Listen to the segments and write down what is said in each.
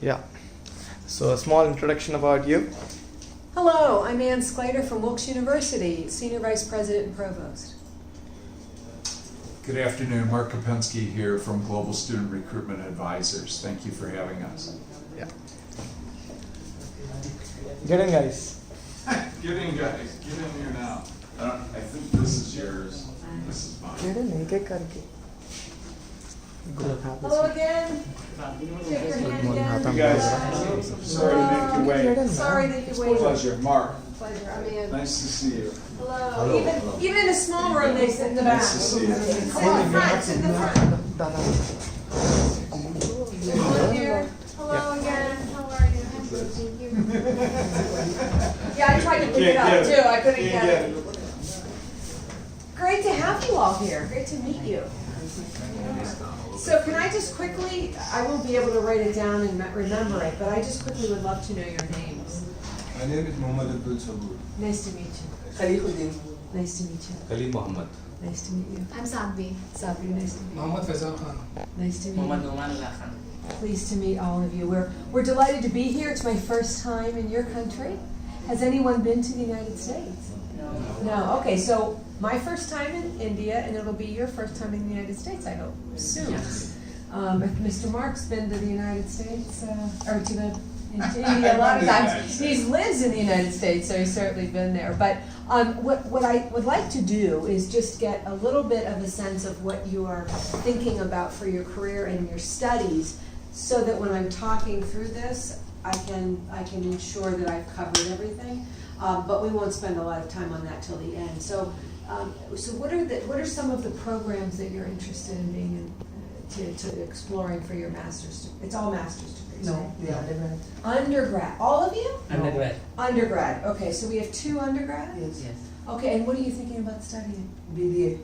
Yeah. So a small introduction about you. Hello, I'm Ann Sclater from Wilkes University, Senior Vice President and Provost. Good afternoon, Mark Kopensky here from Global Student Recruitment Advisors. Thank you for having us. Yeah. Get in, guys. Get in, guys. Get in here now. I think this is yours. This is mine. Get in, एक एक करके. Hello again. Shake your hand again. You guys, sorry to make you wait. Sorry that you waited. Pleasure. Mark, Pleasure. I'm Ann. nice to see you. Hello. Even in a small room, they sit in the back. Nice to see you. Sit in the front. Sit in the front. Hello dear. Hello again. How are you? Yeah, I tried to pick it up too. I couldn't get it. Great to have you all here. Great to meet you. So can I just quickly, I won't be able to write it down and remember it, but I just quickly would love to know your names. My name is Mohan. Nice to meet you. Khaliquddin. Nice to meet you. Khalid Muhammad. Nice to meet you. I'm Sadvi. Sabri, nice to meet you. Mohammad Faisal Khan. Nice to meet Muhammad you. Noman Allah Khan. Pleased to meet all of you. We're delighted to be here. It's my first time in your country. Has anyone been to the United States? No. Okay, so my first time in India, and it'll be your first time in the United States, I hope, soon. Yes. If Mr. Mark's been to the United States, or to India a lot of times. He lives in the United States, so he's certainly been there. But what I would like to do is just get a little bit of a sense of what you are thinking about for your career and your studies, so that when I'm talking through this, I can ensure that I've covered everything. But we won't spend a lot of time on that till the end. So what are some of the programs that you're interested in being in, to exploring for your master's? It's all master's degrees. No, right? yeah, undergrad. Undergrad. All of you? Undergrad. Undergrad. Okay, so we have 2 undergrads? Yes. Yes. Okay, and what are you thinking about studying? BBA.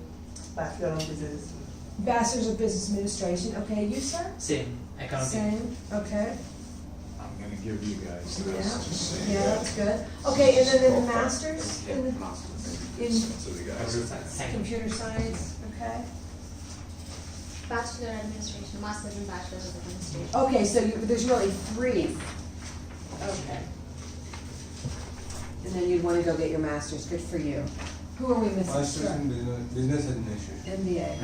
Bachelor of Business. Bachelor's of Business Administration. Okay, you, sir? Same. Accounting. Same. Okay. I'm going to give you guys Yeah. this. Just so you Yeah, guys- that's good. Okay, and then the master's in So the guys. computer science. Okay. Bachelor Administration, Master's and Bachelor's of Administration. Okay, so there's really 3. Okay. And then you'd want to go get your master's. Good for you. Who are we missing? Masters in Business Administration. MBA.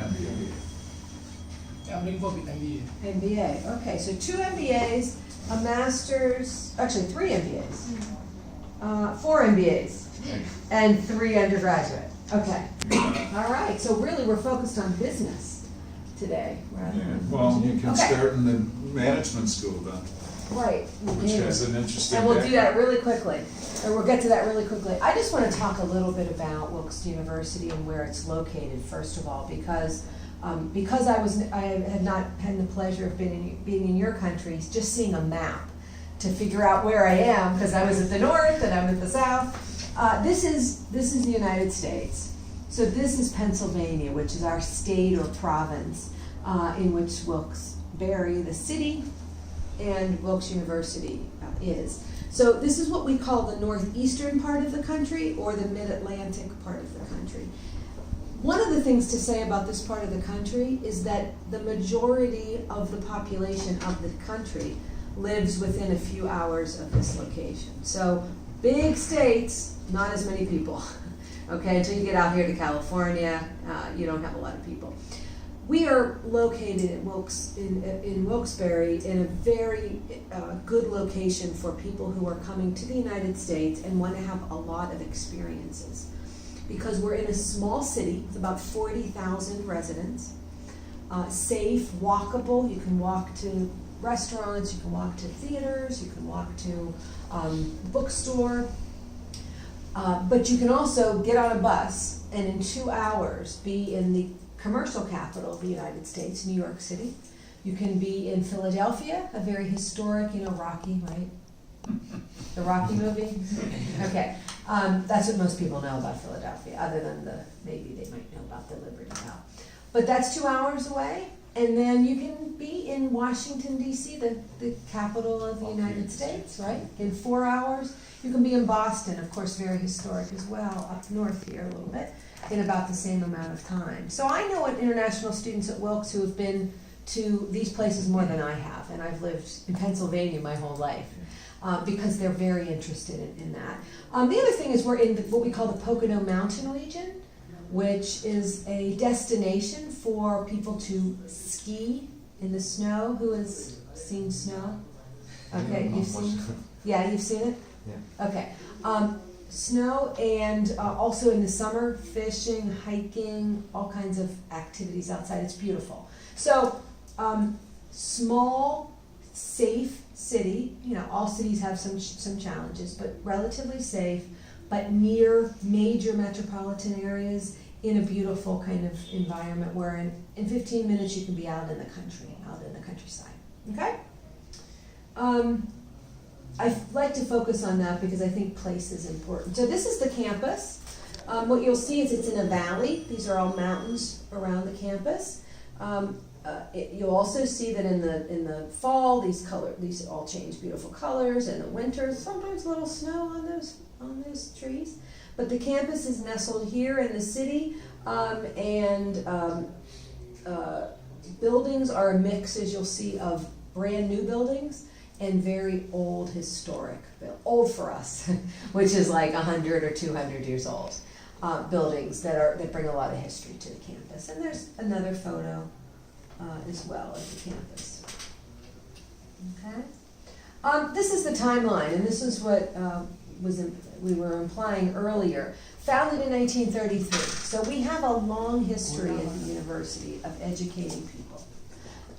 I'm looking for MBA. MBA. Okay, so 2 MBAs, a master's, actually 3 MBAs, 4 MBAs, and 3 undergraduate. Okay. All right. So really, we're focused on business today, rather Yeah, than well, you can Okay. start in the management school then, right. which has an interesting And we'll do that background. really quickly, or we'll get to that really quickly. I just want to talk a little bit about Wilkes University and where it's located, first of all, because I had not had the pleasure of being in your countries, just seeing a map to figure out where I am, because I was at the north and I'm at the south. This is the United States. So this is Pennsylvania, which is our state or province in which Wilkes-Barre, the city, and Wilkes University is. So this is what we call the northeastern part of the country, or the mid-Atlantic part of the country. One of the things to say about this part of the country is that the majority of the population of the country lives within a few hours of this location. So big states, not as many people. Okay, until you get out here to California, you don't have a lot of people. We are located at in Wilkes-Barre in a very good location for people who are coming to the United States and want to have a lot of experiences. Because we're in a small city with about 40,000 residents, safe, walkable. You can walk to restaurants, you can walk to theaters, you can walk to bookstore. But you can also get on a bus and in 2 hours be in the commercial capital of the United States, New York City. You can be in Philadelphia, a very historic, Rocky, right? The Rocky movie? Okay. That's what most people know about Philadelphia, other than maybe they might know about the Liberty Bell. But that's 2 hours away. And then you can be in Washington, D.C., the capital of the United States, right? In 4 hours. You can be in Boston, of course, very historic as well, up north here a little bit, in about the same amount of time. So I know international students at Wilkes who have been to these places more than I have, and I've lived in Pennsylvania my whole life, because they're very interested in that. The other thing is we're in what we call the Pocono Mountain region, which is a destination for people to ski in the snow. Who has seen snow? Okay, you've seen? Yeah, you've seen it? Yeah. Okay. Snow, and also in the summer, fishing, hiking, all kinds of activities outside. It's beautiful. So, small, safe city. You know, all cities have some challenges, but relatively safe, but near major metropolitan areas in a beautiful kind of environment where in 15 minutes you can be out in the country, out in the countryside. Okay? I like to focus on that because I think place is important. So this is the campus. What you'll see is it's in a valley. These are all mountains around the campus. You'll also see that in the fall, these all change beautiful colors. In the winter, sometimes a little snow on those trees. But the campus is nestled here in the city, and buildings are a mix, as you'll see, of brand new buildings and very old historic, old for us, which is like 100 or 200 years old, buildings that bring a lot of history to the campus. And there's another photo as well of the campus. Okay. This is the timeline, and this is what we were implying earlier. Founded in 1933, so we have a long history at the university of educating people.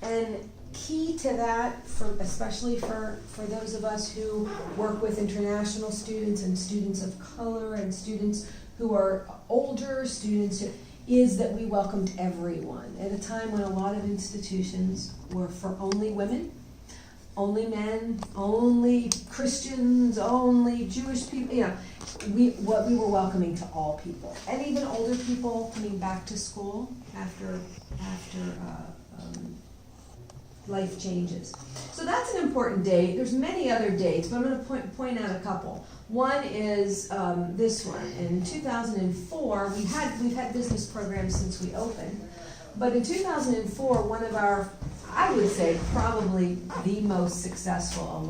And key to that, especially for those of us who work with international students and students of color and students who are older students, is that we welcomed everyone at a time when a lot of institutions were for only women, only men, only Christians, only Jewish people. You know, we were welcoming to all people, and even older people coming back to school after life changes. So that's an important date. There's many other dates, but I'm going to point out a couple. One is this one. In 2004, we've had business programs since we opened, but in 2004, one of our, I would say, probably the most successful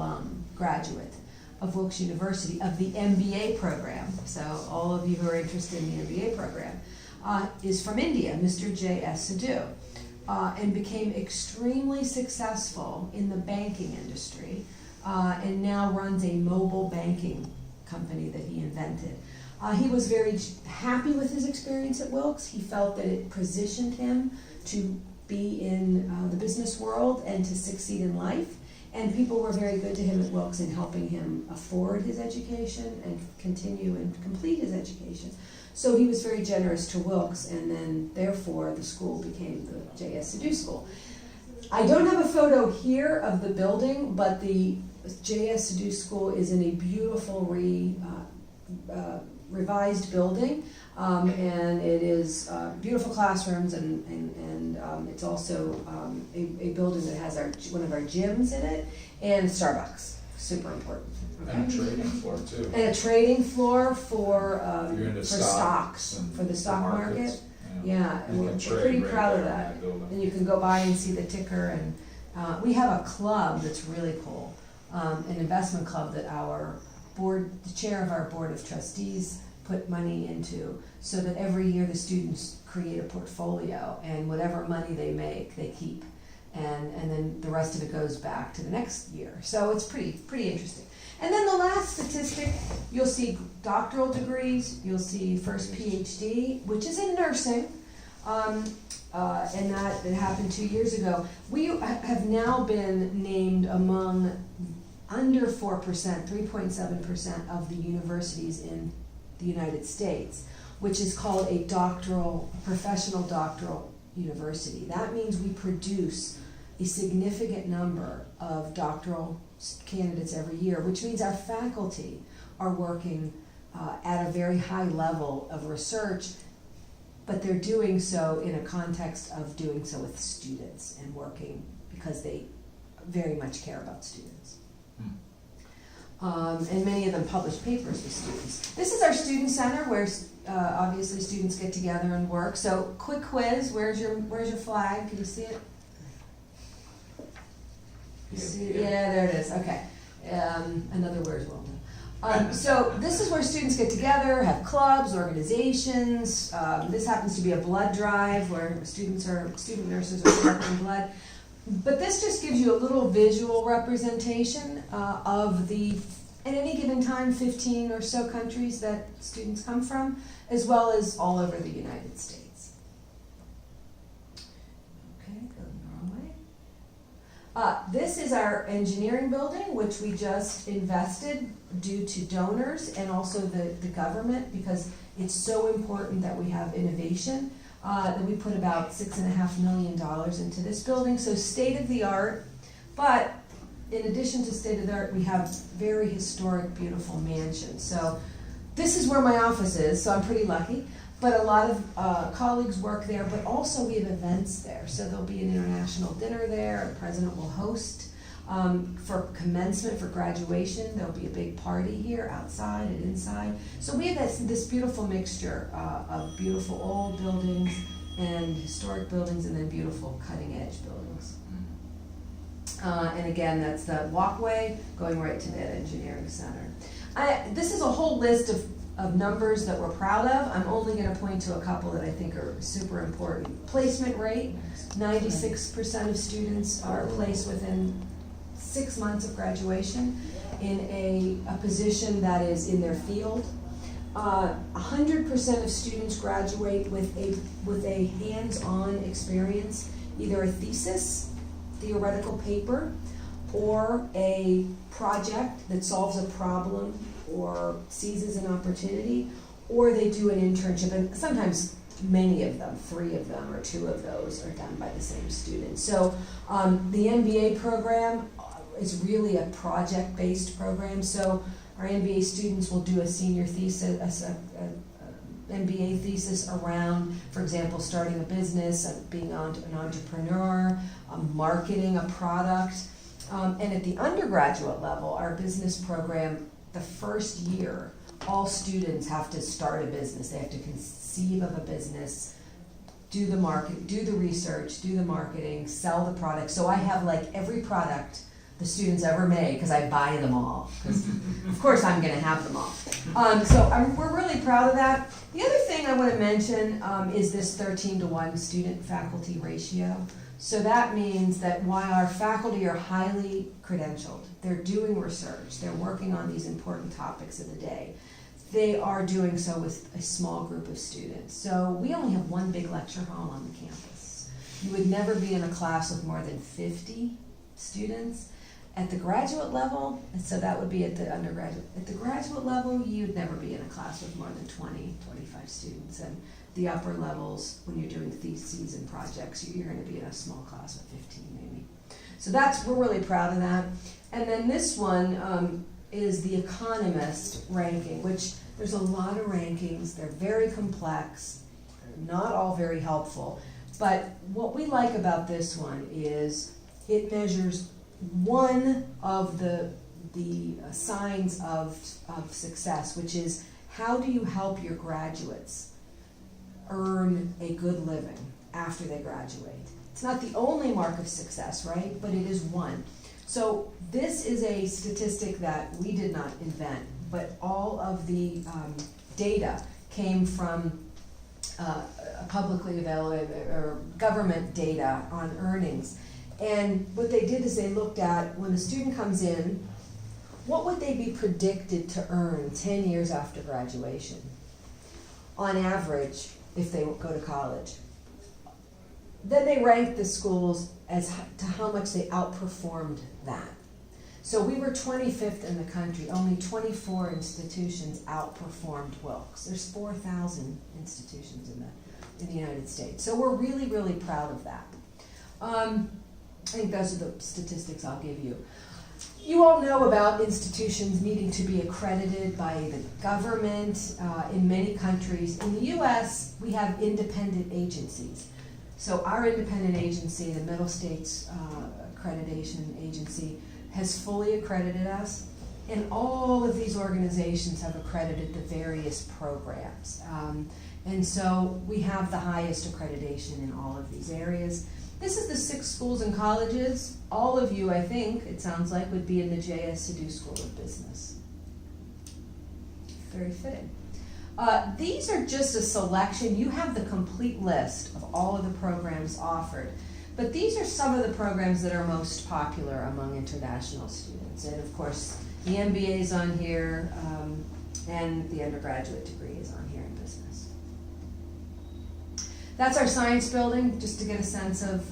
graduate of Wilkes University, of the MBA program, so all of you who are interested in the MBA program, is from India, Mr. J.S. Sidhu. And became extremely successful in the banking industry, and now runs a mobile banking company that he invented. He was very happy with his experience at Wilkes. He felt that it positioned him to be in the business world and to succeed in life, and people were very good to him at Wilkes in helping him afford his education and continue and complete his education. So he was very generous to Wilkes, and then therefore the school became the J.S. Sidhu School. I don't have a photo here of the building, but the J.S. Sidhu School is in a beautiful revised building, and it is beautiful classrooms, and it's also a building that has one of our gyms in it, and Starbucks. Super important. And a trading floor too. And a trading floor for You're into stocks, and for the stock market. markets. Yeah, and You we're can trade pretty right proud of there in that. building. And you can go by and see the ticker, and we have a club that's really cool, an investment club that the chair of our board of trustees put money into, so that every year the students create a portfolio, and whatever money they make, they keep. And then the rest of it goes back to the next year. So it's pretty interesting. And then the last statistic, you'll see doctoral degrees, you'll see first PhD, which is in nursing, and that happened 2 years ago. We have now been named among under 4%, 3.7% of the universities in the United States, which is called a professional doctoral university. That means we produce a significant number of doctoral candidates every year, which means our faculty are working at a very high level of research, but they're doing so in a context of doing so with students and working because they very much care about students. And many of them publish papers with students. This is our student center where obviously students get together and work. So quick quiz, where's your flag? Can you see it? Yeah, there it is, okay. Another word is well done. So this is where students get together, have clubs, organizations. This happens to be a blood drive where student nurses are collecting blood. But this just gives you a little visual representation of the, at any given time, 15 or so countries that students come from, as well as all over the United States. Okay, go the wrong way. This is our engineering building, which we just invested due to donors and also the government, because it's so important that we have innovation. That we put about $6.5 million into this building, so state of the art. But in addition to state of the art, we have very historic, beautiful mansions. So this is where my office is, so I'm pretty lucky. But a lot of colleagues work there, but also we have events there. So there'll be an international dinner there. The president will host. For commencement, for graduation, there'll be a big party here, outside and inside. So we have this beautiful mixture of beautiful old buildings and historic buildings, and then beautiful cutting-edge buildings. And again, that's the walkway going right to that engineering center. This is a whole list of numbers that we're proud of. I'm only going to point to a couple that I think are super important. Placement rate, 96% of students are placed within 6 months of graduation in a position that is in their field. 100% of students graduate with a hands-on experience, either a thesis, theoretical paper, or a project that solves a problem or seizes an opportunity, or they do an internship, and sometimes many of them, 3 of them or 2 of those are done by the same student. So the MBA program is really a project-based program. So our MBA students will do a senior thesis, MBA thesis around, for example, starting a business, being an entrepreneur, marketing a product. And at the undergraduate level, our business program, the first year, all students have to start a business. They have to conceive of a business, do the market, do the research, do the marketing, sell the product. So I have like every product the students ever made, because I buy them all. Because of course I'm going to have them all. We're really proud of that. The other thing I want to mention is this 13-to-1 student-faculty ratio. So that means that while our faculty are highly credentialed, they're doing research, they're working on these important topics of the day, they are doing so with a small group of students. So we only have one big lecture hall on the campus. You would never be in a class with more than 50 students. At the graduate level, so that would be at the undergraduate. At the graduate level, you'd never be in a class with more than 20, 25 students. And the upper levels, when you're doing theses and projects, you're going to be in a small class of 15 maybe. So we're really proud of that. And then this one is the Economist ranking, which there's a lot of rankings. They're very complex, not all very helpful. But what we like about this one is it measures one of the signs of success, which is how do you help your graduates earn a good living after they graduate. It's not the only mark of success, right? But it is one. So this is a statistic that we did not invent, but all of the data came from publicly available or government data on earnings. And what they did is they looked at, when a student comes in, what would they be predicted to earn 10 years after graduation, on average, if they go to college. Then they ranked the schools as to how much they outperformed that. So we were 25th in the country. Only 24 institutions outperformed Wilkes. There's 4,000 institutions in the United States. So we're really, really proud of that. I think those are the statistics I'll give you. You all know about institutions needing to be accredited by the government in many countries. In the US, we have independent agencies. So our independent agency, the Middle States Accreditation Agency, has fully accredited us, and all of these organizations have accredited the various programs. And so we have the highest accreditation in all of these areas. This is the 6 schools and colleges. All of you, I think, it sounds like, would be in the J.S. Sidhu School of Business. Very fitting. These are just a selection. You have the complete list of all of the programs offered. But these are some of the programs that are most popular among international students. And of course, the MBA is on here, and the undergraduate degree is on here in business. That's our science building, just to get a sense of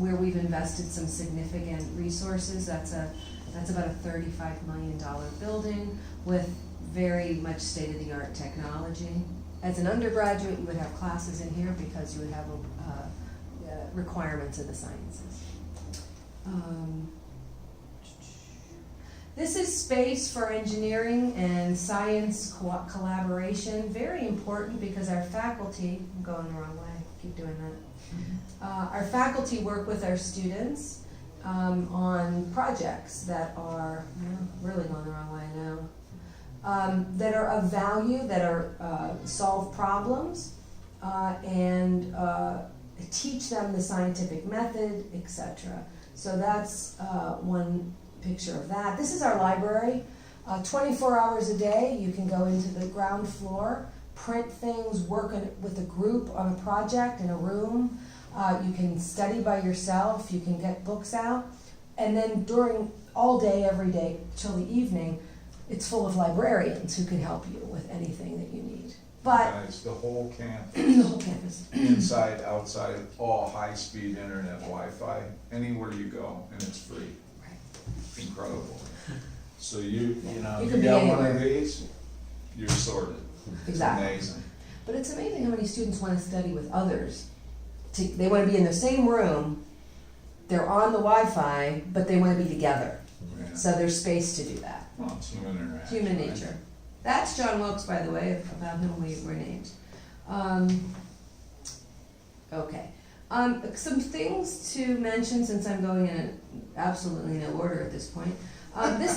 where we've invested some significant resources. That's about a $35 million building with very much state-of-the-art technology. As an undergraduate, you would have classes in here because you would have requirements of the sciences. This is space for engineering and science collaboration. Very important because our faculty, I'm going the wrong way, keep doing that. Our faculty work with our students on projects that are, really going the wrong way now, that are of value, that are solve problems, and teach them the scientific method, etc. So that's one picture of that. This is our library. 24 hours a day, you can go into the ground floor, print things, work with a group on a project in a room. You can study by yourself, you can get books out, and then during all day, every day, till the evening, it's full of librarians who can help you with anything that you need. But Guys, the whole campus. the whole campus. Inside, outside, all high-speed internet, Wi-Fi, anywhere you go, and it's free. Right. Incredible. So you You you could be got one of anywhere. these, you're sorted. Exactly. It's amazing. But it's amazing how many students want to study with others. They want to be in the same room, they're on the Wi-Fi, but they want to be together. Yeah. So there's space to do that. Well, it's human interaction. Human right? nature. That's John Wilkes, by the way, about whom we were named. Okay. Some things to mention, since I'm going in absolutely no order at this point. This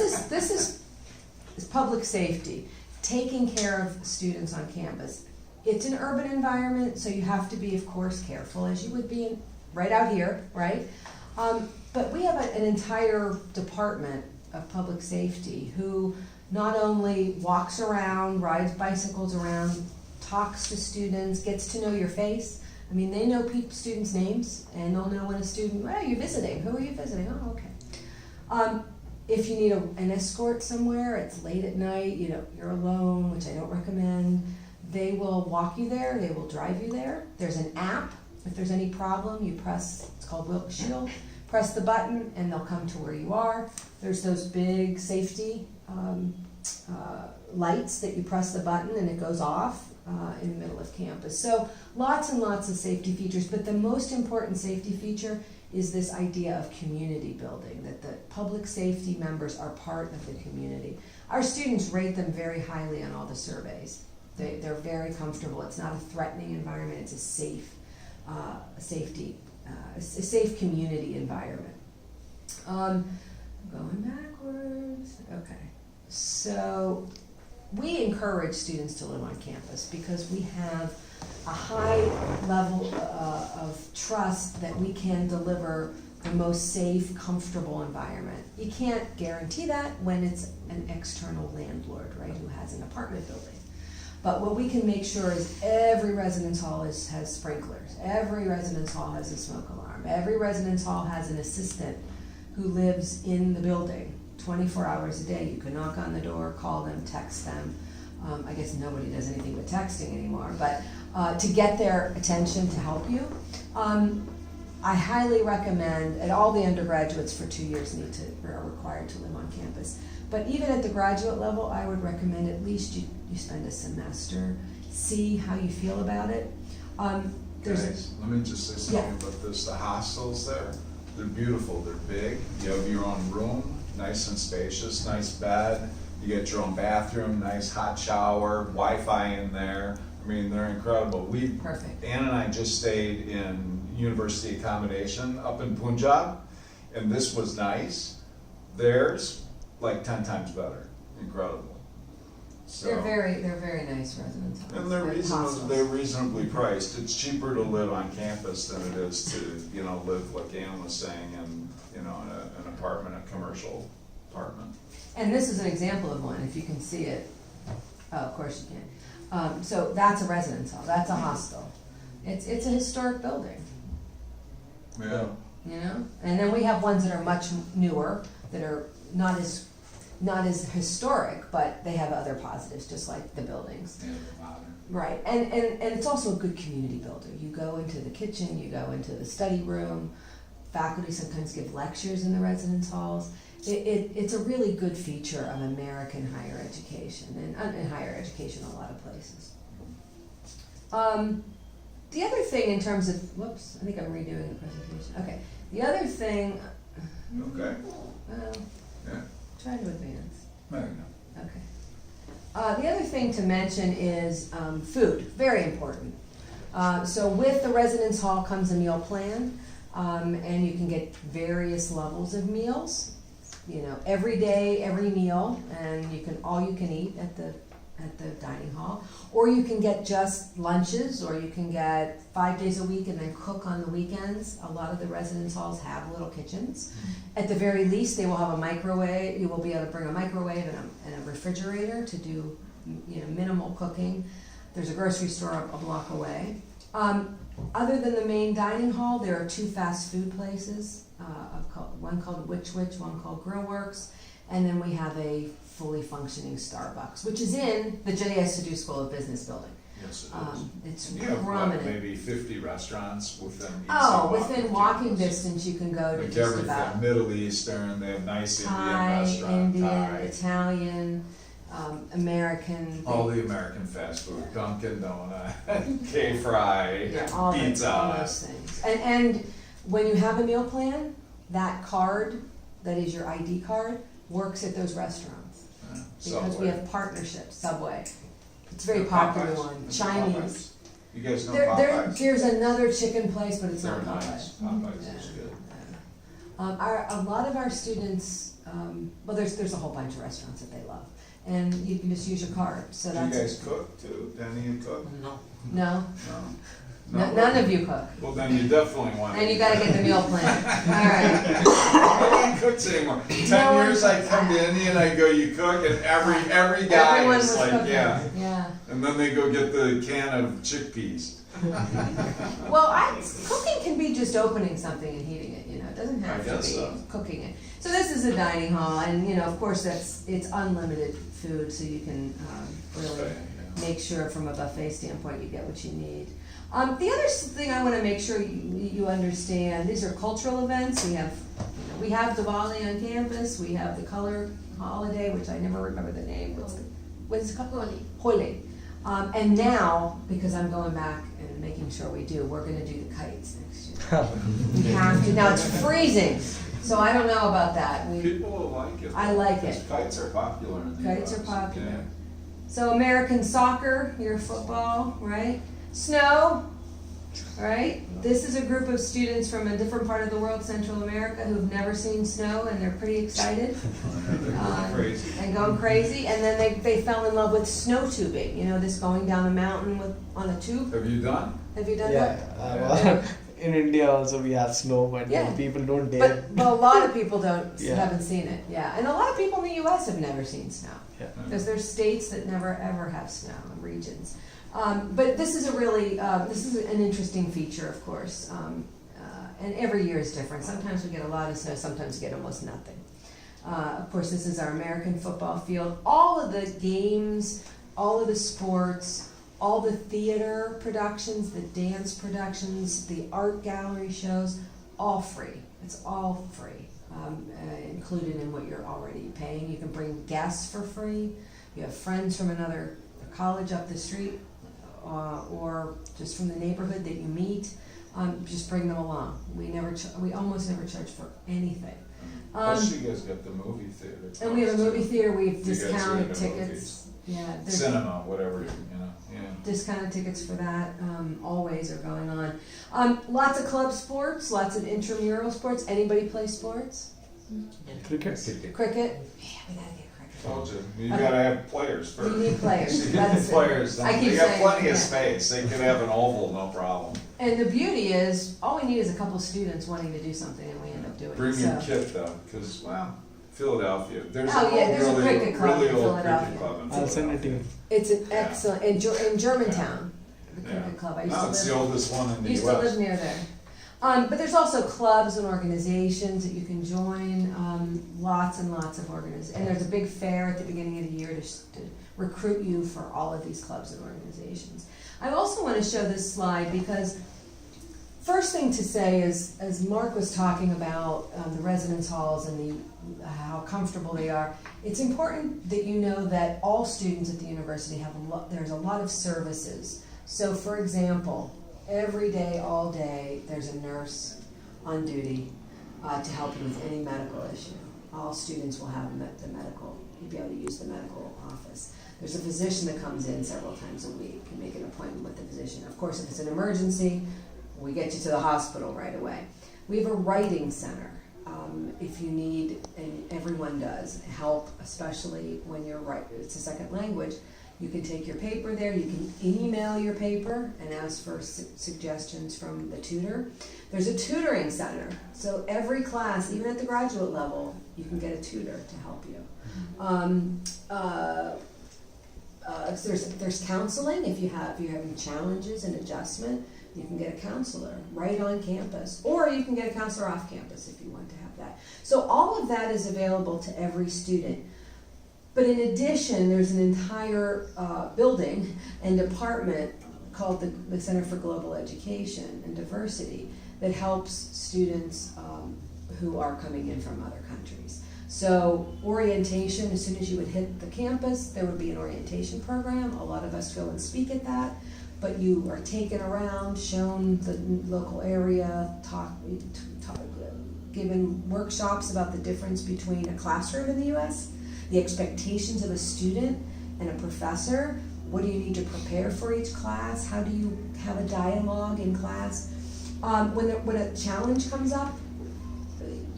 is public safety, taking care of students on campus. It's an urban environment, so you have to be, of course, careful, as you would be right out here, right? But we have an entire department of public safety who not only walks around, rides bicycles around, talks to students, gets to know your face. I mean, they know students' names, and they'll know when a student, well, you're visiting. Who are you visiting? Oh, okay. If you need an escort somewhere, it's late at night, you're alone, which I don't recommend, they will walk you there, they will drive you there. There's an app. If there's any problem, you press, it's called Wilkes Shield, press the button, and they'll come to where you are. There's those big safety lights that you press the button and it goes off in the middle of campus. So lots and lots of safety features, but the most important safety feature is this idea of community building, that the public safety members are part of the community. Our students rate them very highly on all the surveys. They're very comfortable. It's not a threatening environment, it's a safe safe community environment. Going backwards, okay. So we encourage students to live on campus because we have a high level of trust that we can deliver the most safe, comfortable environment. You can't guarantee that when it's an external landlord, right, who has an apartment building. But what we can make sure is every residence hall has sprinklers. Every residence hall has a smoke alarm. Every residence hall has an assistant who lives in the building 24 hours a day. You can knock on the door, call them, text them. I guess nobody does anything but texting anymore, but to get their attention to help you. I highly recommend, and all the undergraduates for 2 years are required to live on campus. But even at the graduate level, I would recommend at least you spend a semester, see how you feel about it. Guys, let me just say something about this. The hostels there, they're beautiful, they're big. You have your own room, nice and spacious, nice bed. You get your own bathroom, nice hot shower, Wi-Fi in there. I mean, they're incredible. Perfect. Ann and I just stayed in university accommodation up in Punjab, and this was nice. Theirs, like 10 times better. Incredible. So. They're very nice residence halls. And they're hostels. reasonably priced. It's cheaper to live on campus than it is to, live, like Ann was saying, in, an apartment, a commercial apartment. And this is an example of one, if you can see it. Oh, of course you can. So that's a residence hall, that's a hostel. It's a historic building, Yeah. And then we have ones that are much newer, that are not as historic, but they have other positives, just like the buildings. Yeah, they're modern. Right, and it's also a good community builder. You go into the kitchen, you go into the study room, faculty sometimes give lectures in the residence halls. It's a really good feature of American higher education, and in higher education in a lot of places. The other thing in terms of, whoops, I think I'm redoing the presentation. Okay, the other thing, Okay. well, Yeah. try to advance. I know. Okay. The other thing to mention is food, very important. So with the residence hall comes a meal plan, and you can get various levels of meals. Every day, every meal, and all you can eat at the dining hall, or you can get just lunches, or you can get 5 days a week and then cook on the weekends. A lot of the residence halls have little kitchens. At the very least, they will have a microwave. You will be able to bring a microwave and a refrigerator to do minimal cooking. There's a grocery store a block away. Other than the main dining hall, there are 2 fast food places, one called Witch, one called Grillworks, and then we have a fully functioning Starbucks, which is in the J.S. Sadu School of Business building. Yes, it is. It's And you have, prominent. maybe 50 restaurants within easy Within walking distance, you can go to Like just everything, about Middle Eastern, they have nice Indian Thai, restaurant, Indian, Thai. Italian, American. All the American fast food, Dunkin' Donut, K-Fry, Yeah, all pizza. those things. And when you have a meal plan, that card, that is your ID card, works at those restaurants. Because we have partnerships, Subway. It's a very popular Popeyes. one. Is it Chinese. Popeyes? You guys know Popeyes? There's another chicken place, but it's They're not nice. Popeyes. Popeyes is Yeah. good. A lot of our students, there's a whole bunch of restaurants that they love. And you can just use your card, so Do you that's. guys cook too? Any of you cook? No. No, No? none of you cook. Well, then you definitely want to. And you gotta get the meal plan. Alright. No one cooks anymore. 10 No one years I cooks. come to India and I go, you cook? And every guy Everyone is was like, cooking. yeah. Yeah. And then they go get the can of chickpeas. Well, cooking can be just opening something and heating it, it doesn't have I to guess be so. cooking it. So this is a dining hall, and of course it's unlimited food, so you can really Okay, yeah. make sure from a buffet standpoint you get what you need. The other thing I want to make sure you understand, these are cultural events. We have Diwali on campus. We have the color holiday, which I never remember the name. What's it called? Holi. And now, because I'm going back and making sure we do, we're going to do the kites next year. We have to. Now it's freezing, so I don't know about that. People will like it. I like because it. Kites are popular in the Kites US. are popular. Yeah. So American soccer, your football, right? Snow, right? This is a group of students from a different part of the world, Central America, who've never seen snow, and they're pretty excited. They're going crazy. And going crazy, and then they fell in love with snow tubing. This going down a mountain on a tube. Have you done? Have you done Yeah, that? in India also we have snow, but Yeah. people don't dare. But a lot of people Yeah. haven't seen it. Yeah, and a lot of people in the U.S. have never seen snow. Yeah. Because there's states that never ever have snow, and regions. But this is this is an interesting feature, of course. And every year is different. Sometimes we get a lot of snow, sometimes we get almost nothing. Of course, this is our American football field. All of the games, all of the sports, all the theater productions, the dance productions, the art gallery shows, all free. It's all free, included in what you're already paying. You can bring guests for free. You have friends from another college up the street, or just from the neighborhood that you meet. Just bring them along. We almost never charge for anything. Plus you guys got the movie theater. And we have a movie theater. We've You guys discounted get the tickets. movies. Yeah, there's Cinema, whatever, yeah. discounted tickets for that. Always are going on. Lots of club sports, lots of intramural sports. Anybody play sports? Cricket. Cricket? Yeah, we gotta get cricket Told you, you gotta have players first. You need players, You need that's it. players, I keep they got saying, plenty of yeah. space, they could have an oval, no problem. And the beauty is, all we need is a couple of students wanting to do something, and we end up doing it. Bring your So- kit though, cause, well, Philadelphia, there's Oh, an yeah, old, there's a really, cricket club really in old Philadelphia. cricket club in I'll send it to you. Philadelphia. It's an Yeah. excellent, in Germantown, the Yeah. cricket club. I used No, to it's live. the oldest one in the US. Used to live near there. But there's also clubs and organizations that you can join, lots and lots of organizations. And there's a big fair at the beginning of the year to recruit you for all of these clubs and organizations. I also want to show this slide because first thing to say is, as Mark was talking about the residence halls and how comfortable they are, it's important that you know that all students at the university have there's a lot of services. So for example, every day, all day, there's a nurse on duty to help you with any medical issue. All students will have the medical, you'll be able to use the medical office. There's a physician that comes in several times a week. You make an appointment with the physician. Of course, if it's an emergency, we get you to the hospital right away. We have a writing center. If you need, and everyone does, help, especially when you're it's a second language, you can take your paper there, you can email your paper and ask for suggestions from the tutor. There's a tutoring center, so every class, even at the graduate level, you can get a tutor to help you. There's counseling. If you're having challenges and adjustment, you can get a counselor right on campus, or you can get a counselor off campus if you want to have that. So all of that is available to every student. But in addition, there's an entire building and department called the Center for Global Education and Diversity that helps students who are coming in from other countries. So orientation, as soon as you would hit the campus, there would be an orientation program. A lot of us go and speak at that, but you are taken around, shown the local area, given workshops about the difference between a classroom in the US, the expectations of a student and a professor. What do you need to prepare for each class? How do you have a dialogue in class? When a challenge comes up,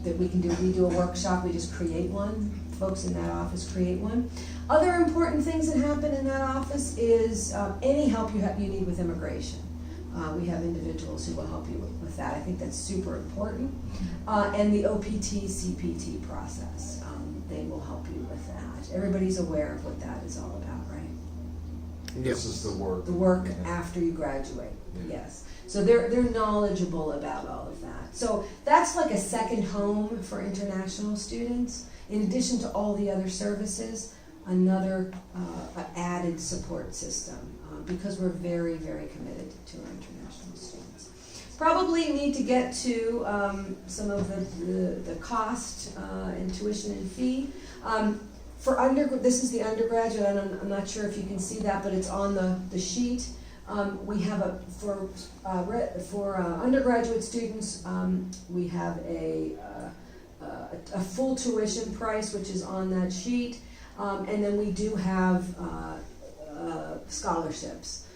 that we do a workshop, we just create one. Folks in that office create one. Other important things that happen in that office is any help you need with immigration. We have individuals who will help you with that. I think that's super important. And the OPT, CPT process, they will help you with that. Everybody's aware of what that is all about, right? This is the work. The work after you graduate, yes. So they're knowledgeable about all of that. So that's like a second home for international students. In addition to all the other services, another added support system because we're very, very committed to our international students. Probably need to get to some of the cost and tuition and fee. This is the undergraduate, and I'm not sure if you can see that, but it's on the sheet. We have for undergraduate students, we have a full tuition price, which is on that sheet, and then we do have scholarships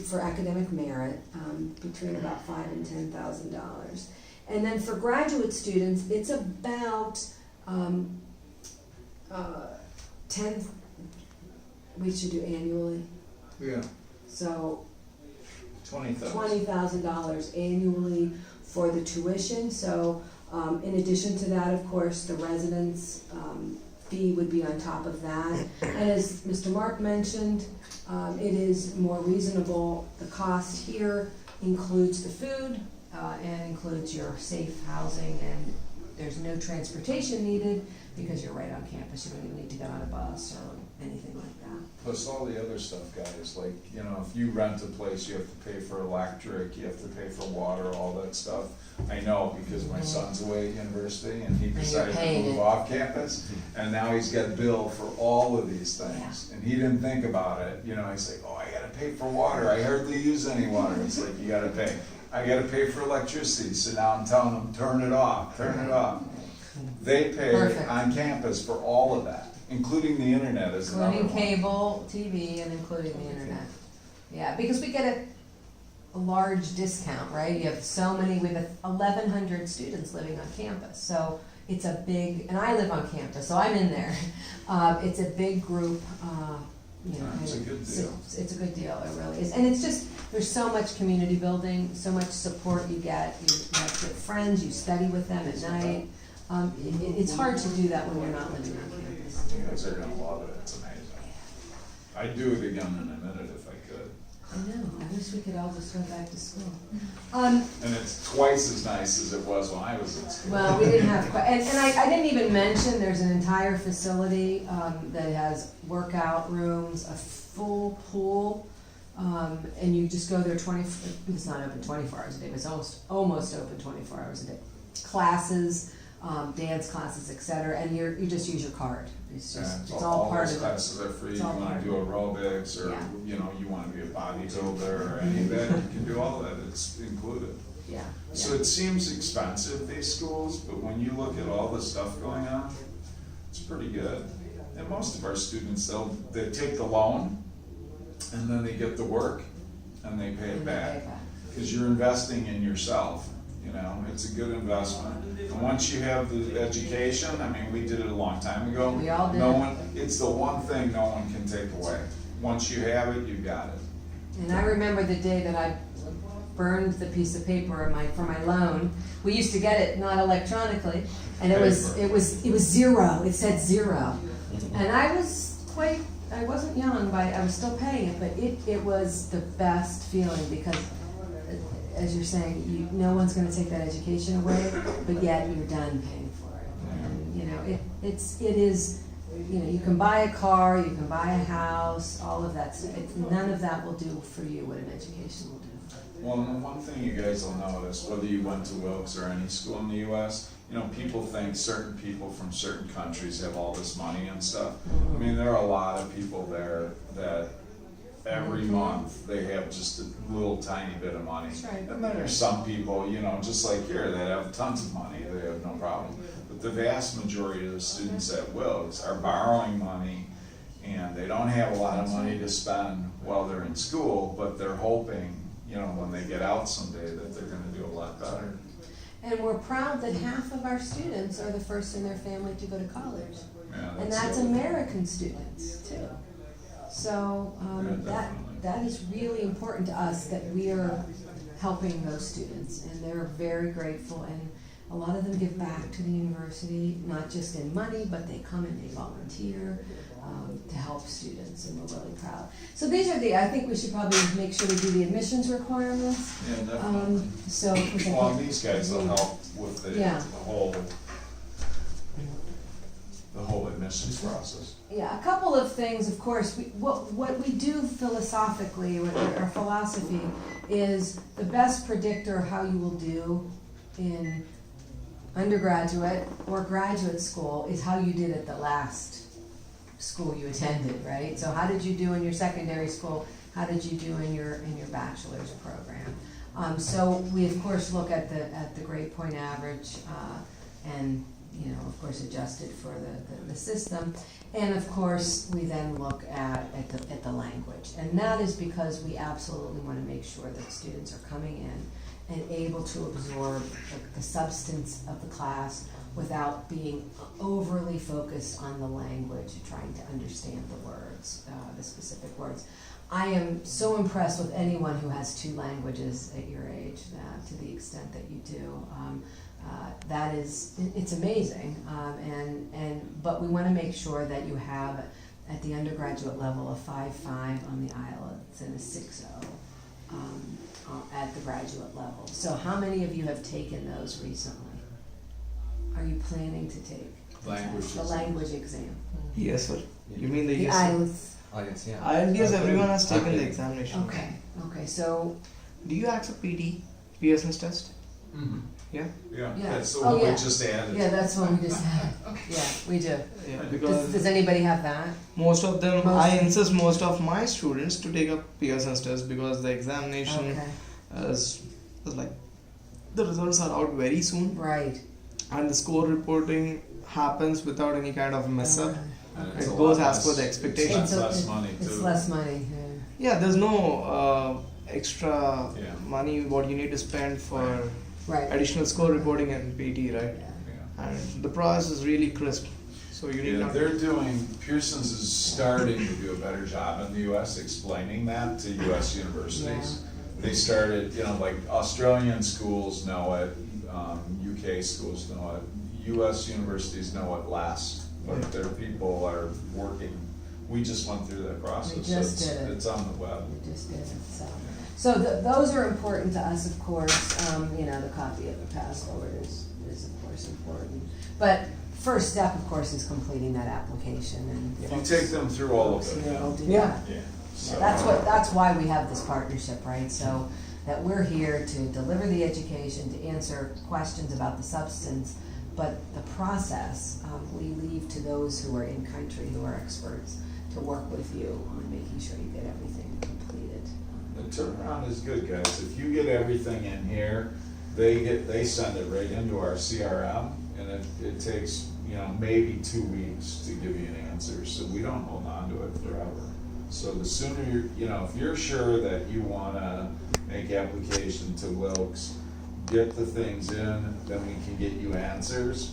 for academic merit between about $5,000 and $10,000, and then for graduate students, it's about 10. We should do annually. Yeah. So $20,000. $20,000 annually for the tuition. So in addition to that, of course, the residence fee would be on top of that. And as Mr. Mark mentioned, it is more reasonable. The cost here includes the food and includes your safe housing, and there's no transportation needed because you're right on campus. You don't even need to get on a bus or anything like that. Plus all the other stuff, guys, like, you know, if you rent a place, you have to pay for electric, you have to pay for water, all that stuff. I know because my son's away at university and he decided to paying move it. off campus, and now he's got billed for all of these things. And he didn't think about it, you know, he's like, oh, I gotta pay for water, I hardly use any water. It's like, you gotta pay. I gotta pay for electricity, so now I'm telling them, turn it off, turn it off. They pay Perfect. on campus for all of that, including the internet is another one. Including cable, TV, and including the internet. Yeah, because we get a large discount, right? You have we have 1,100 students living on campus. So it's a big, and I live on campus, so I'm in there. It's a big group, you know. It's a good deal. It's a good deal, it really is. And it's just, there's so much community building, so much support you get. You have good friends, you study with them at night. It's hard to do that when you're not living on campus. You guys are gonna love it, it's amazing. I'd do it again in a minute if I could. I know, I wish we could all just go back to school. And it's twice as nice as it was when I was in school. Well, we didn't have quite, and I didn't even mention, there's an entire facility, that has workout rooms, a full pool, and you just go there it's not open 24 hours a day, but it's almost open 24 hours a day. Classes, dance classes, etc., and you just use your card. It's just, it's all part those of it. classes are free, It's you all wanna part do of aerobics, or, Yeah. you know, you wanna be a bodybuilder, or any of that, you can do all of that, it's included. Yeah, So yeah. it seems expensive, these schools, but when you look at all the stuff going on, it's pretty good. And most of our students, they take the loan, and then they get the work, and they pay it back. Because you're investing in yourself, you know, it's a good investment. And once you have the education, I mean, we did it a long time ago. We all did. It's the one thing no one can take away. Once you have it, you got it. And I remember the day that I burned the piece of paper for my loan. We used to get it not electronically, and it was zero. It said zero, and I wasn't young, but I was still paying it. But it was the best feeling because, as you're saying, no one's going to take that education away, but yet you're done paying for it. And you know, it is. You know, you can buy a car, you can buy a house, all of that stuff. None of that will do for you what an education will do. Well, and one thing you guys will notice, whether you went to Wilkes or any school in the US, you know, people think certain people from certain countries have all this money and stuff. I mean, there are a lot of people there that every month they have just a little tiny bit of money. That's right. And then there's some people, you know, just like here, that have tons of money, they have no problem. But the vast majority of the students at Wilkes are borrowing money, and they don't have a lot of money to spend while they're in school, but they're hoping, you know, when they get out someday that they're gonna do a lot better. And we're proud that half of our students are the first in their family to go to college. Yeah, And that's good. American students too. So Yeah, that is really important to us, that we are helping those students, and they're very grateful, and a lot of them give back to the university, not just in money, but they come and they volunteer to help students, and we're really proud. So these are I think we should probably make sure we do the admissions requirements. Yeah, definitely. So. 'cause I Well, think- these guys will help with the Yeah. whole admissions process. Yeah, a couple of things, of course, what we do philosophically, our philosophy is the best predictor of how you will do in undergraduate or graduate school is how you did at the last school you attended, right? So how did you do in your secondary school? How did you do in your bachelor's program? So we of course look at the grade point average, and you know, of course, adjusted for the system. And of course, we then look at the language. And that is because we absolutely want to make sure that students are coming in and able to absorb the substance of the class without being overly focused on the language, trying to understand the words, the specific words. I am so impressed with anyone who has two languages at your age, to the extent that you do. It's amazing, but we want to make sure that you have at the undergraduate level a 5.5 on the IELTS and a 6.0 at the graduate level. So how many of you have taken those recently? Are you planning to take the language exam? Yes, sir. You mean the The yes? IELTS. Oh, yes, yeah. IELTS, everyone has taken Okay. the examination. Okay, so, Do you accept PD, PSS test? Mm-hmm. Yeah? Yeah, Yeah. that's the Oh, one we yeah. just added. yeah, that's one we just had. Yeah, we do. Yeah, Does- because Does anybody have that? most of them, Most- I insist most of my students to take a PSS test because the examination Okay, is like, the results are out very soon right. and the score reporting happens without any kind of mess up. And It it's a goes lot as per less- the expectation. It's less money too. It's less money, Yeah, there's no extra Yeah. money what you need to spend for right. additional score reporting and PT, right? Yeah. and the process is really crisp. So you need Yeah, not. Pearson's is starting to do a better job in the US explaining that to US universities. They started, like Australian schools know it, UK schools know it, US universities know it less, but their people are working. We just went through that process, so just did it. it's on the web. We just did it, so. So those are important to us, of course, the copy of the passport is of course important. But first step, of course, is completing that application and. If you take them through all of folks it, here will do Yeah. that. yeah. So, That's why we have this partnership, right? So that we're here to deliver the education, to answer questions about the substance, but the process, we leave to those who are in country, who are experts, to work with you on making sure you get everything completed. The turnaround is good, guys. If you get everything in here, they send it right into our CRM, and it takes, maybe 2 weeks to give you an answer, so we don't hold on to it forever. So the sooner if you're sure that you wanna make application to Wilkes, get the things in, then we can get you answers,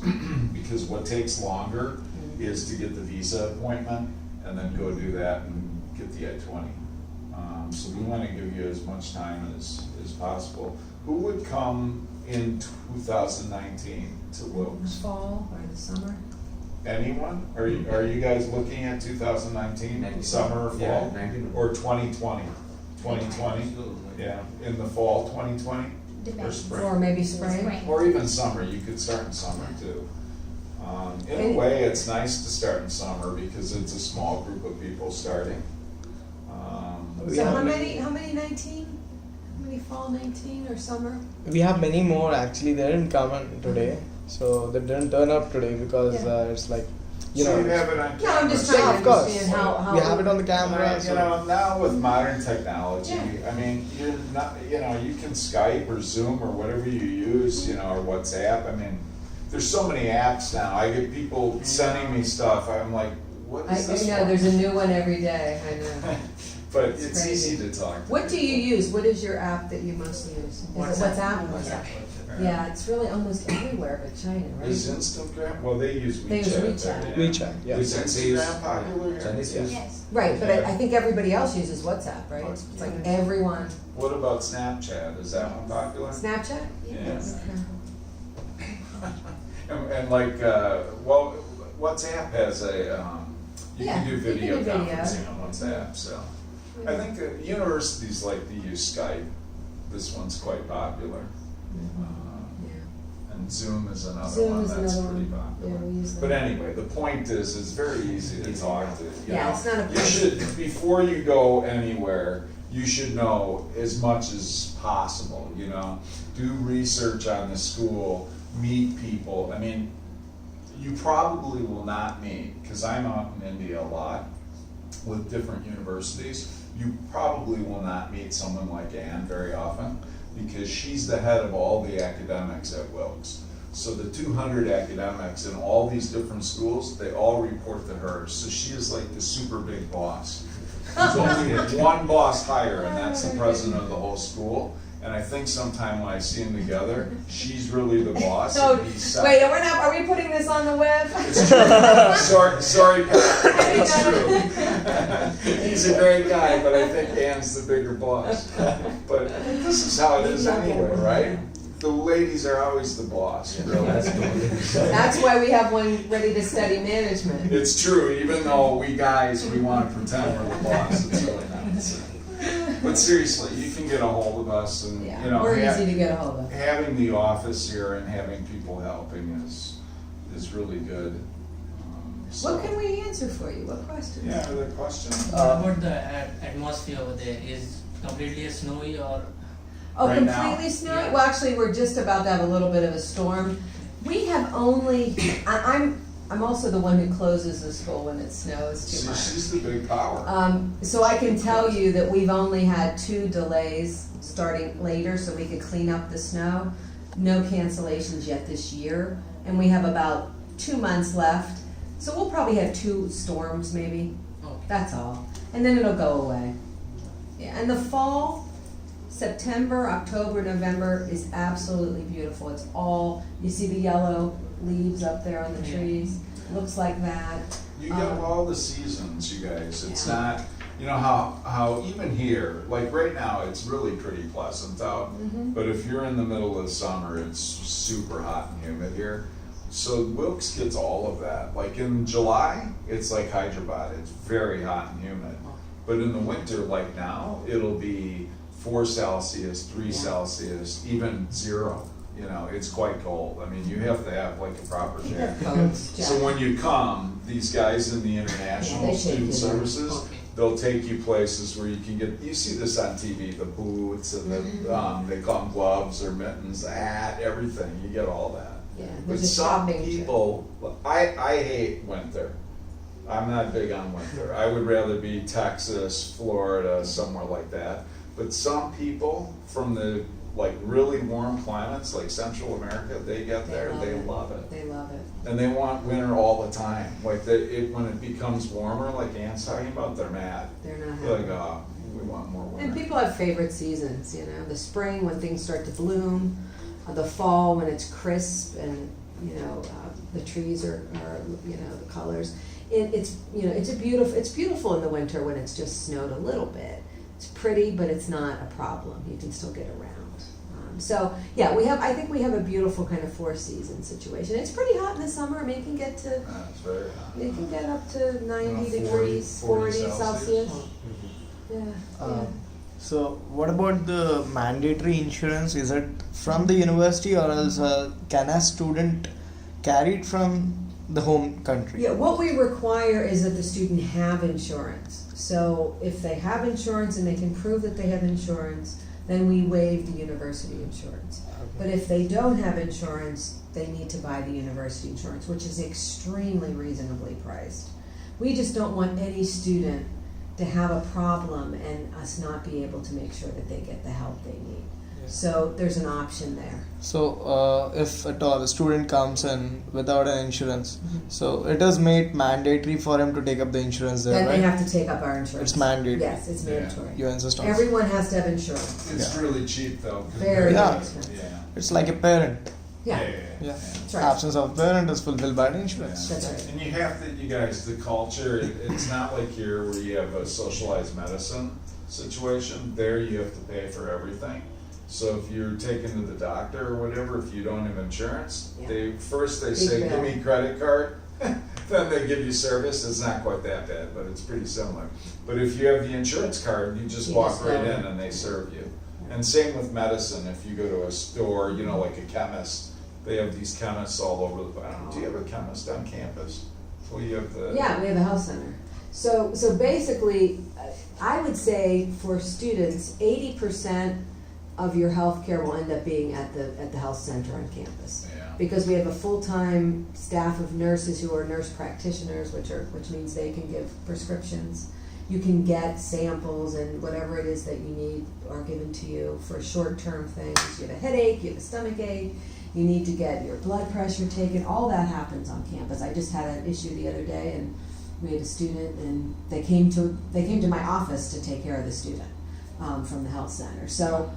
because what takes longer is to get the visa appointment, and then go do that and get the I-20. So we wanna give you as much time as possible. Who would come in 2019 to Wilkes? Fall or the summer? Anyone? Are you guys looking at 2019, summer or fall? Yeah, 19. Or 2020? 2020? Yeah, in the fall 2020? Or Depends. spring? Or maybe spring? Spring. Or even summer, you could start in summer too. In a And- way, it's nice to start in summer because it's a small group of people starting. We So have how many- many 19? How many fall 19 or summer? We have many more actually. They didn't come in today, so they didn't turn up today because Yeah. it's like, So you have it on camera. No, I'm just Yeah, trying of to course. understand how. we have it on the camera. So. Now with modern technology, Yeah. I mean, you're not, you can Skype or Zoom or whatever you use, or WhatsApp. I mean, there's so many apps now. I get people sending me stuff. I'm like, what I is this? know, for? there's a new one every day, I know. But It's it's crazy. easy to talk to. What do you use? What is your app that you most use? Is it WhatsApp? WhatsApp. Yeah, it's really almost everywhere but China, right? Is Instagram? Well, they use WeChat. They use WeChat. WeChat, yeah. Is Instagram popular here? Chinese Yes. Yes. Right, but I think everybody else uses WhatsApp, right? It's like everyone. What about Snapchat? Is that one popular? Snapchat? Yes. Okay. And WhatsApp has a, you Yeah, can do you can video do video. conferencing on WhatsApp, so. I think universities like to use Skype. This one's quite popular. Yeah. And Zoom is another Zoom one is that's another pretty one. popular. Yeah, we use that. But anyway, the point is, it's very easy to talk to, Yeah, it's not a You should, before you go anywhere, you should know as much as possible, Do research on the school, meet people. I mean, you probably will not meet, because I'm out in India a lot with different universities, you probably will not meet someone like Anne very often, because she's the head of all the academics at Wilkes. So the 200 academics in all these different schools, they all report to her. So she is like the super big boss. There's only one boss higher, and that's the president of the whole school. And I think sometime when I see them together, she's really the boss. So, and he's second. wait, are we putting this on the web? It's true. Sorry, Pat. It's true. He's a great guy, but I think Anne's the bigger boss. But this is how it is anyway, right? The ladies are always the boss, really. That's why we have one ready to study management. It's true, even though we guys, we want to pretend we're the boss, it's really not. So. But seriously, you can get a hold of us and, Yeah, we're easy to get a hold of. having the office here and having people helping is really good. So- What can we answer for you? What questions? Yeah, other questions? What about the atmosphere over there? Is completely snowy or? Oh, Right now? completely snowy? Yeah. Well, actually, we're just about to have a little bit of a storm. We have only, I'm also the one who closes the school when it snows too See, much. she's the big power. So I can tell you that we've only had 2 delays starting later so we could clean up the snow. No cancellations yet this year, and we have about 2 months left. So we'll probably have 2 storms maybe, Okay. that's all. And then it'll go away. Yeah, and the fall, September, October, November is absolutely beautiful. It's all, you see the yellow leaves up there on the trees, looks like that. You get all the seasons, you guys. It's Yeah. not, you know how even here, like right now, it's really pretty pleasant out. But if you're in the middle of summer, it's super hot and humid here. So Wilkes gets all of that. Like in July, it's like Hyderabad. It's very hot and humid. But in the winter, like now, it'll be 4 Celsius, 3 Celsius, even 0. You know, it's quite cold. I mean, you have to have like a proper jacket. Coats, So when you come, these guys in the Yeah, international they take student you. services, Okay. they'll take you places where you can get, you see this on TV, the boots and the, they call them gloves or mittens, the hat, everything, you get all that. Yeah, But there's a some shopping trip. people, I hate winter. I'm not big on winter. I would rather be Texas, Florida, somewhere like that. But some people from the like really warm climates, like Central America, they get there, they love it. They love it. And they want winter all the time. Like when it becomes warmer, like Ann's talking about, they're mad. They're not They're happy. like, oh, we want more winter. And people have favorite seasons, you know, the spring when things start to bloom, the fall when it's crisp and, you know, the trees are, you know, the colors. It's, you know, it's beautiful in the winter when it's just snowed a little bit. It's pretty, but it's not a problem. You can still get around. So yeah, I think we have a beautiful kind of 4-season situation. It's pretty hot in the summer. I mean, it can get to, It's very hot. it can get up to 90 40 degrees, 40 Celsius. Yeah. yeah. So what about the mandatory insurance? Is it from the university or else can a student carry it from the home country? Yeah, what we require is that the student have insurance. So if they have insurance and they can prove that they have insurance, then we waive the university insurance. But if they don't have insurance, they need to buy the university insurance, which is extremely reasonably priced. We just don't want any student to have a problem and us not be able to make sure that they get the help they need. So there's an option there. So if at all a student comes in without an insurance, so it is made mandatory for him to take up the insurance there, Then right? they have to take up our insurance. It's mandatory. Yes, it's Yeah. mandatory. You insist on it. Everyone has to have insurance. It's Yeah. really cheap though. 'cause Very Yeah. expensive. Yeah. It's like a parent. Yeah, Yeah. that's right. Absence of parent is fulfilled by the insurance. That's right. And you have to, you guys, the culture, it's not like here where you have a socialized medicine situation. There you have to pay for everything. So if you're taken to the doctor or whatever, if you don't have insurance, Yeah. they Big say, bill. give me credit card, then they give you service. It's not quite that bad, but it's pretty similar. But if you have the insurance card, you just You walk just right go. in and they serve you. And same with medicine. If you go to a store, you know, like a chemist, they have these chemists all over the, I don't know, do you have a chemist on campus? Well, you have the. Yeah, we have a health center. So basically, I would say for students, 80% of your health care will end up being at the health center on campus. Yeah. Because we have a full-time staff of nurses who are nurse practitioners, which means they can give prescriptions. You can get samples and whatever it is that you need are given to you for short-term things. You have a headache, you have a stomach ache, you need to get your blood pressure taken, all that happens on campus. I just had an issue the other day and we had a student and they came to my office to take care of the student from the health center. So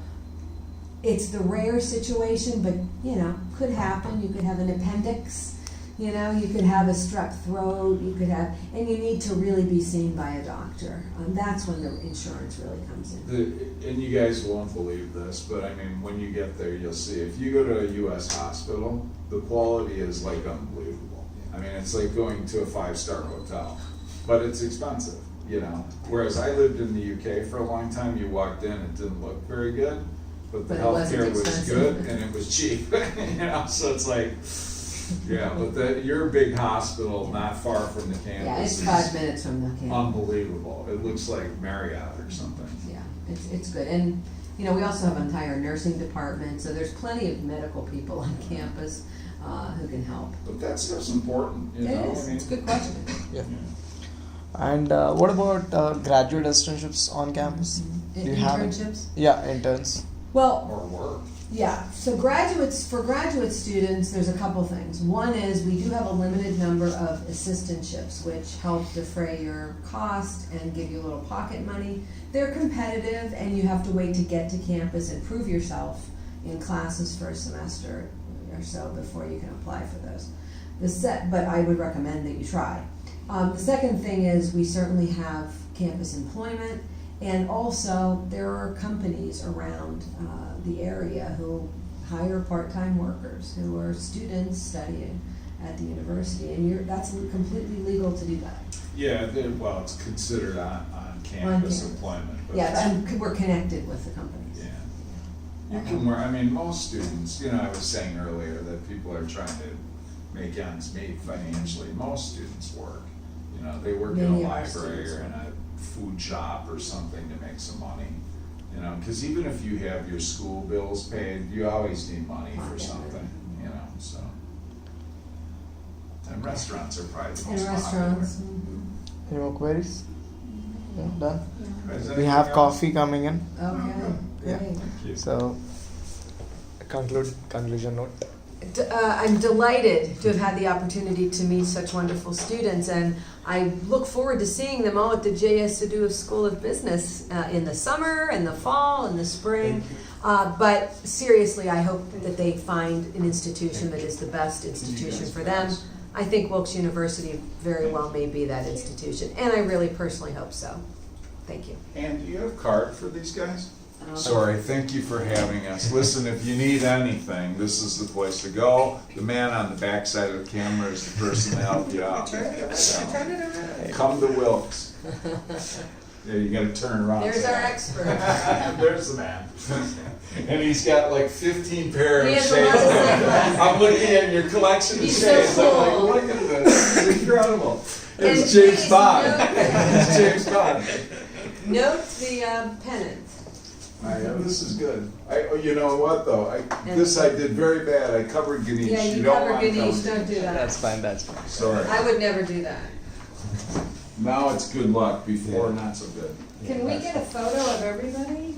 it's the rare situation, but you know, could happen. You could have an appendix, you know, you could have a strep throat, and you need to really be seen by a doctor. That's when the insurance really comes in. And you guys won't believe this, but I mean, when you get there, you'll see. If you go to a U.S. hospital, the quality is like unbelievable. I mean, it's like going to a 5-star hotel, but it's expensive, you know. Whereas I lived in the U.K. for a long time, you walked in, it didn't look very good, but the But it wasn't healthcare was expensive. good and it was cheap, you know. So it's like, yeah, but your big hospital not far from the campus Yeah, it's is 5 minutes from the campus. unbelievable. It looks like Marriott or something. Yeah, it's good. And, you know, we also have an entire nursing department, so there's plenty of medical people on campus who can help. But that stuff's important, you know. It is, I mean, it's a good question. Yeah. And what about graduate externships on campus? Do you have it? Internships? Yeah, interns. Well, or work. Yeah, so for graduate students, there's a couple things. One is we do have a limited number of assistantships, which help defray your cost and give you a little pocket money. They're competitive, and you have to wait to get to campus and prove yourself in classes for a semester or so before you can apply for those. But I would recommend that you try. The second thing is we certainly have campus employment, and also there are companies around the area who hire part-time workers who are students studying at the university, and that's completely legal to do that. Yeah, well, it's considered on campus campus. employment. But Yeah, and we're connected with the companies. Yeah. You can work, I mean, most students, I was saying earlier that people are trying to make ends meet financially. Most students work. They work in Many a of our library students or in a food shop or something to make some money. Because even if you have your school bills paid, you always need money for Pocket something, so. And restaurants are probably the And most restaurants. popular. Any more queries? Yeah, done. Is there We anything have else? coffee coming in. Okay, Yeah. great. Thank you. So, conclusion note. I'm delighted to have had the opportunity to meet such wonderful students, and I look forward to seeing them all at the J.S. Sadhu School of Business in the summer, and the fall, and the spring. But seriously, I hope that they find an institution that is the best institution for them. I think Wilkes University very well may be that institution, and I really personally hope so. Thank you. And do you have a card for these guys? Sorry, thank you for having us. Listen, if you need anything, this is the place to go. The man on the back side of the camera is the person to help you out. So, come to Wilkes. Yeah, you gotta turn around. There's our expert. There's the man. And he's got like 15 pair of He has a shades. lot of sunglasses. I'm looking at your collection of He's so shades. I'm cool. like, look at this. It's incredible. And It's James please Bond. note- It's James Bond. Note the pennant. This is good. You know what though? This I did very bad. I covered Ganesh. Yeah, you don't covered want Ganesh, covered don't do that. That's fine, that's fine. Sorry. I would never do that. Now it's good luck. Before, not so good. Can we get a photo of everybody?